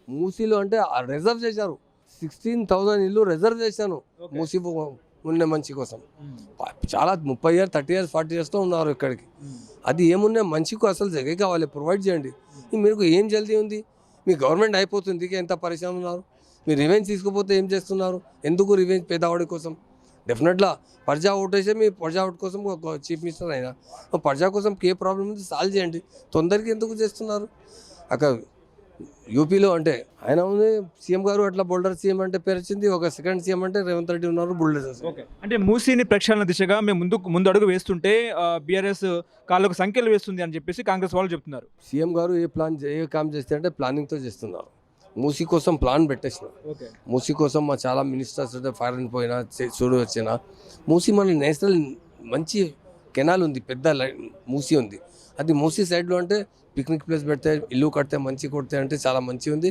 మూసీలో అంటే రిజర్వ్ చేశారు, 16,000 ఇల్లు రిజర్వ్ చేశాను మూసీ ఉన్న మంచి కోసం. చాలా 30 years 30 years 40 yearsతో ఉన్నారు ఇక్కడికి. అది ఏమున్నా మంచికి అసలు జగ కావాలి, ప్రొవైడ్ చేయండి. మీకు ఏం జల్దీ ఉంది? మీ గవర్నమెంట్ అయిపోతుంది, ఎంత పరిశ్రమ ఉన్నారు. మీరు రివెంజ్ తీసుకుపోతే ఏం చేస్తున్నారు? ఎందుకు రివెంజ్ పేదవాడి కోసం? డెఫినెట్గా ప్రజా ఓటేసే మీ ప్రజా ఓటు కోసం చీఫ్ మినిస్టర్ అయినా ప్రజా కోసం ఏ ప్రాబ్లం ఉంది సాల్వ్ చేయండి. తొందరగా ఎందుకు చేస్తున్నారు? అక్కడ యూపీలో అంటే ఆయన ఉంది సీఎం గారు, అట్లా బోల్డర్ సీఎం అంటే పేరు వచ్చింది. ఒక సెకండ్ సీఎం అంటే రేవంత్ రెడ్డి ఉన్నారు, బుల్డోజర్స్. అంటే మూసీని ప్రక్షాళన దిశగా మేము ముందు అడుగు వేస్తుంటే బీఆర్ఎస్ కాళ్ళకు సంఖ్యలు వేస్తుంది అని చెప్పేసి కాంగ్రెస్ వాళ్ళు చెప్తున్నారు. సీఎం గారు ఏ కామ్ చేస్తే అంటే ప్లానింగ్తో చేస్తున్నారు. మూసీ కోసం ప్లాన్ పెట్టేసిన. మూసీ కోసం మా చాలా మినిస్టర్స్ అంటే ఫారెన్ పోయినా చూడు వచ్చిన. మూసీ మన నేషనల్ మంచి కెనాల్ ఉంది, పెద్ద మూసీ ఉంది. అది మూసీ సైడ్లో అంటే పిక్నిక్ ప్లేస్ పెడితే, ఇల్లు కడితే మంచి కొడితే అంటే చాలా మంచి ఉంది.